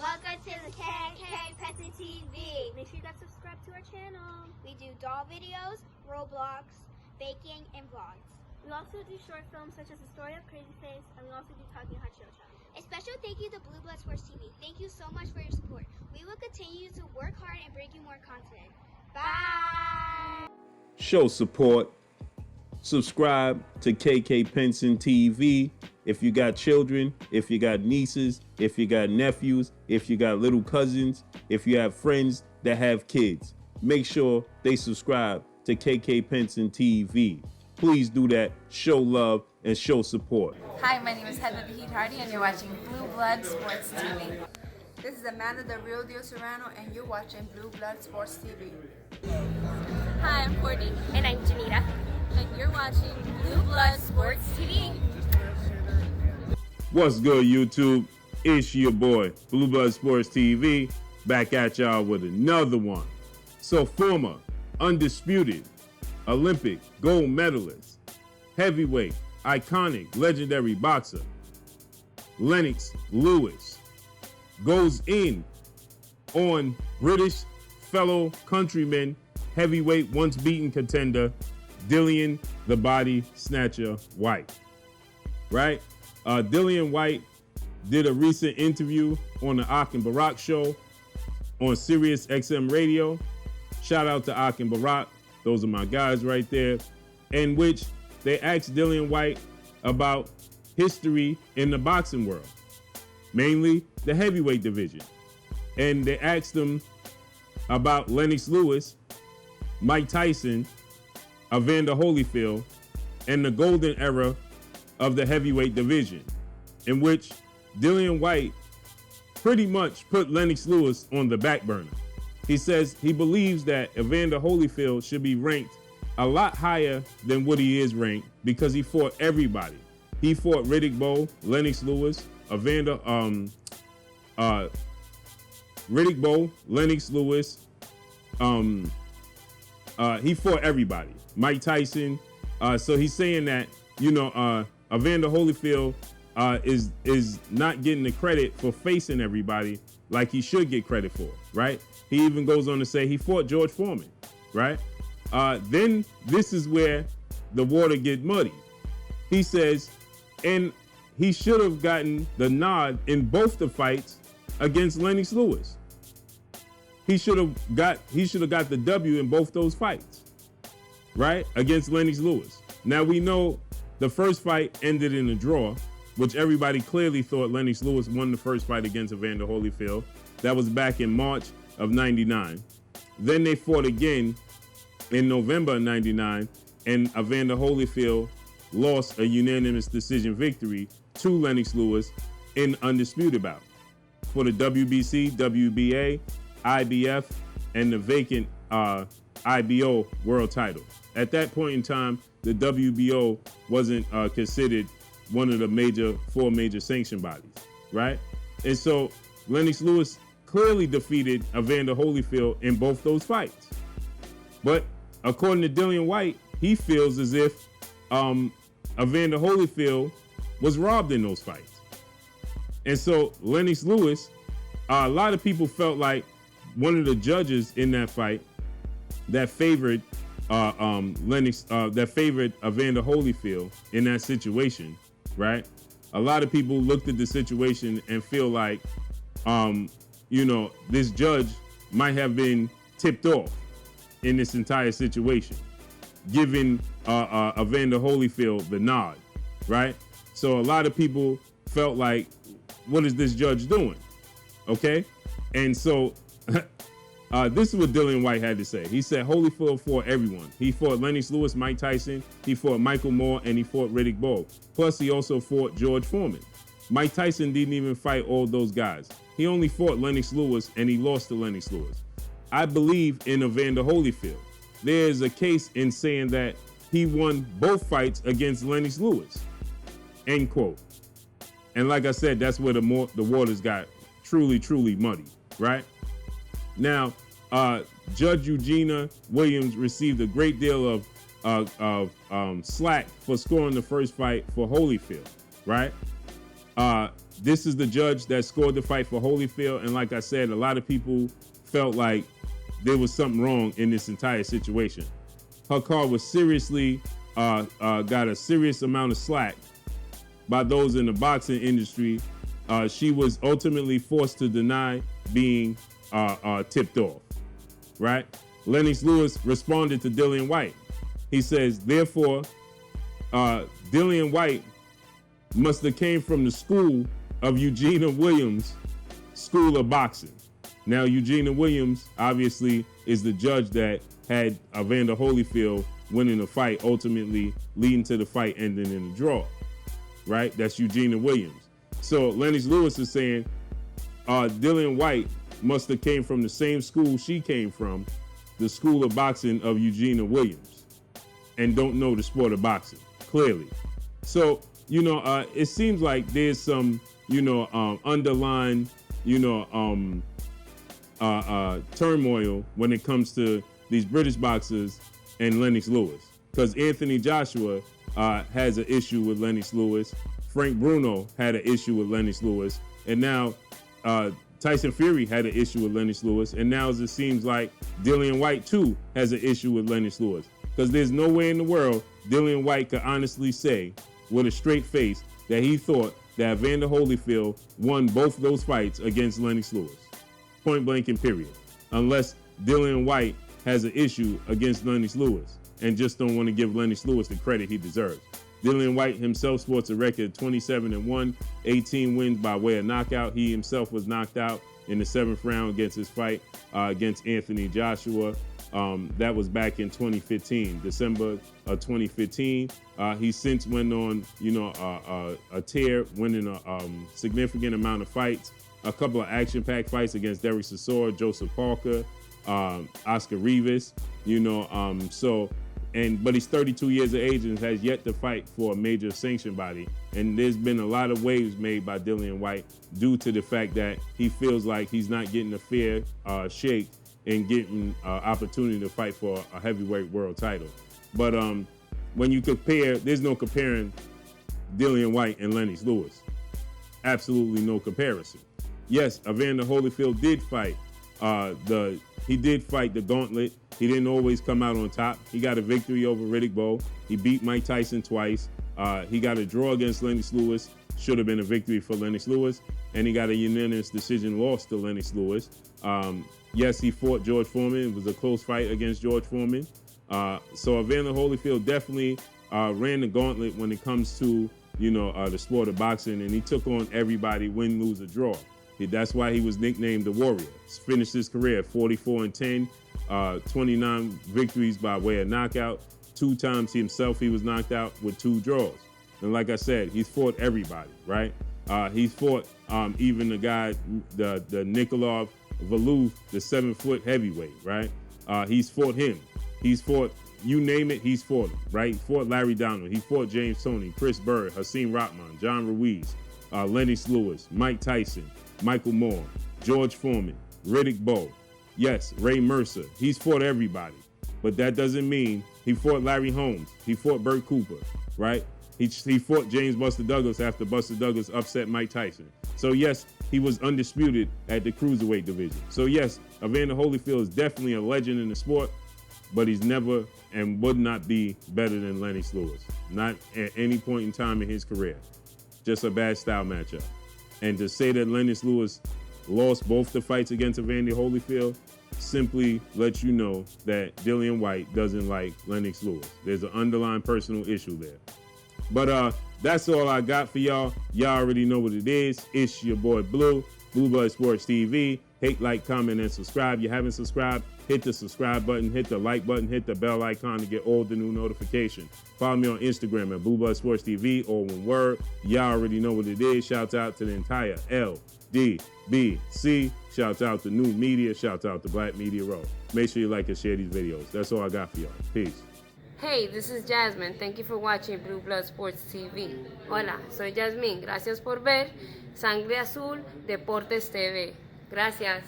Welcome to the KK Penson TV. Make sure you guys subscribe to our channel. We do doll videos, Roblox, baking, and vlogs. We also do short films such as The Story of Crazy Face, and we also do Talking Hot Show. A special thank you to Blue Blood Sports TV. Thank you so much for your support. We will continue to work hard and bring you more content. Bye! Show support. Subscribe to KK Penson TV. If you got children, if you got nieces, if you got nephews, if you got little cousins, if you have friends that have kids, make sure they subscribe to KK Penson TV. Please do that. Show love and show support. Hi, my name is Heather Vahid Hardy, and you're watching Blue Blood Sports TV. This is Amanda, the real deal Serrano, and you're watching Blue Blood Sports TV. Hi, I'm Courtney. And I'm Janita. And you're watching Blue Blood Sports TV. What's good, YouTube? It's your boy, Blue Blood Sports TV, back at y'all with another one. So former, undisputed, Olympic gold medalist, heavyweight, iconic, legendary boxer, Lennox Lewis, goes in on British fellow countryman, heavyweight, once beaten contender, Dillian the Body Snatcher Whyte, right? Dillian Whyte did a recent interview on the Ak and BARAK show on Sirius XM Radio. Shout out to Ak and BARAK. Those are my guys right there. In which they asked Dillian Whyte about history in the boxing world, mainly the heavyweight division. And they asked him about Lennox Lewis, Mike Tyson, Evander Holyfield, and the golden era of the heavyweight division, in which Dillian Whyte pretty much put Lennox Lewis on the back burner. He says he believes that Evander Holyfield should be ranked a lot higher than what he is ranked because he fought everybody. He fought Riddick Bowe, Lennox Lewis, Riddick Bowe, Lennox Lewis. He fought everybody. Mike Tyson. So he's saying that, Evander Holyfield is not getting the credit for facing everybody like he should get credit for, right? He even goes on to say he fought George Foreman, right? Then this is where the water get muddy. He says, and he should have gotten the nod in both the fights against Lennox Lewis. He should have got the W in both those fights, right? Against Lennox Lewis. Now we know the first fight ended in a draw, which everybody clearly thought Lennox Lewis won the first fight against Evander Holyfield. That was back in March of '99. Then they fought again in November of '99, and Evander Holyfield lost a unanimous decision victory to Lennox Lewis in undisputed bout for the WBC, WBA, IBF, and the vacant IBO world title. At that point in time, the WBO wasn't considered one of the four major sanction bodies, right? And so Lennox Lewis clearly defeated Evander Holyfield in both those fights. But according to Dillian Whyte, he feels as if Evander Holyfield was robbed in those fights. And so Lennox Lewis, a lot of people felt like one of the judges in that fight that favored that favored Evander Holyfield in that situation, right? A lot of people looked at the situation and feel like, this judge might have been tipped off in this entire situation, giving Evander Holyfield the nod, right? So a lot of people felt like, what is this judge doing? Okay. And so this is what Dillian Whyte had to say. He said Holyfield fought everyone. He fought Lennox Lewis, Mike Tyson. He fought Michael Moore, and he fought Riddick Bowe. Plus, he also fought George Foreman. Mike Tyson didn't even fight all those guys. He only fought Lennox Lewis, and he lost to Lennox Lewis. I believe in Evander Holyfield. There's a case in saying that he won both fights against Lennox Lewis. End quote. And like I said, that's where the waters got truly, truly muddy, right? Now, Judge Eugenia Williams received a great deal of slack for scoring the first fight for Holyfield, right? This is the judge that scored the fight for Holyfield. And like I said, a lot of people felt like there was something wrong in this entire situation. Her card was seriously, got a serious amount of slack by those in the boxing industry. She was ultimately forced to deny being tipped off, right? Lennox Lewis responded to Dillian Whyte. He says, therefore, Dillian Whyte must have came from the school of Eugenia Williams School of Boxing. Now, Eugenia Williams obviously is the judge that had Evander Holyfield winning the fight, ultimately leading to the fight ending in a draw, right? That's Eugenia Williams. So Lennox Lewis is saying Dillian Whyte must have came from the same school she came from, the School of Boxing of Eugenia Williams, and don't know the sport of boxing, clearly. So, you know, it seems like there's some, you know, underlying, you know, turmoil when it comes to these British boxers and Lennox Lewis. Because Anthony Joshua has an issue with Lennox Lewis. Frank Bruno had an issue with Lennox Lewis. And now Tyson Fury had an issue with Lennox Lewis. And now it seems like Dillian Whyte, too, has an issue with Lennox Lewis. Because there's no way in the world Dillian Whyte could honestly say with a straight face that he thought that Evander Holyfield won both those fights against Lennox Lewis. Point blank and period. Unless Dillian Whyte has an issue against Lennox Lewis and just don't want to give Lennox Lewis the credit he deserves. Dillian Whyte himself sports a record 27-1, 18 wins by way of knockout. He himself was knocked out in the 7th round against his fight against Anthony Joshua. That was back in 2015, December of 2015. He since went on, you know, a tear, winning a significant amount of fights, a couple of action-packed fights against Derek Chisora, Joseph Parker, Oscar Rivas, you know, but he's 32 years of age and has yet to fight for a major sanction body. And there's been a lot of waves made by Dillian Whyte due to the fact that he feels like he's not getting a fair shake and getting opportunity to fight for a heavyweight world title. But when you compare, there's no comparing Dillian Whyte and Lennox Lewis. Absolutely no comparison. Yes, Evander Holyfield did fight he did fight the gauntlet. He didn't always come out on top. He got a victory over Riddick Bowe. He beat Mike Tyson twice. He got a draw against Lennox Lewis. Should have been a victory for Lennox Lewis. And he got a unanimous decision loss to Lennox Lewis. Yes, he fought George Foreman. It was a close fight against George Foreman. So Evander Holyfield definitely ran the gauntlet when it comes to, you know, the sport of boxing, and he took on everybody, win, lose, or draw. That's why he was nicknamed the Warrior. Finished his career at 44-10, 29 victories by way of knockout. 2 times himself he was knocked out with 2 draws. And like I said, he's fought everybody, right? He's fought even the guy, the Nikolov Valou, the 7-foot heavyweight, right? He's fought him. He's fought, you name it, he's fought him, right? He fought Larry Donald. He fought James Toney, Chris Bird, Hasim Rahman, John Ruiz, Lennox Lewis, Mike Tyson, Michael Moore, George Foreman, Riddick Bowe. Yes, Ray Mercer. He's fought everybody. But that doesn't mean he fought Larry Holmes. He fought Burt Cooper, right? He fought James Buster Douglas after Buster Douglas upset Mike Tyson. So yes, he was undisputed at the cruiserweight division. So yes, Evander Holyfield is definitely a legend in the sport, but he's never and would not be better than Lennox Lewis. Not at any point in time in his career. Just a bad style matchup. And to say that Lennox Lewis lost both the fights against Evander Holyfield simply lets you know that Dillian Whyte doesn't like Lennox Lewis. There's an underlying personal issue there. But that's all I got for y'all. Y'all already know what it is. It's your boy Blue, Blue Blood Sports TV. Hate, like, comment, and subscribe. You haven't subscribed, hit the subscribe button, hit the like button, hit the bell icon to get all the new notifications. Follow me on Instagram at Blue Blood Sports TV, or one word. Y'all already know what it is. Shout out to the entire LDBC. Shout out to New Media. Shout out to Black Media Row. Make sure you like and share these videos. That's all I got for y'all. Peace. Hey, this is Jasmine. Thank you for watching Blue Blood Sports TV. Hola, soy Jasmine. Gracias por ver Sangre Azul Deportes TV. Gracias.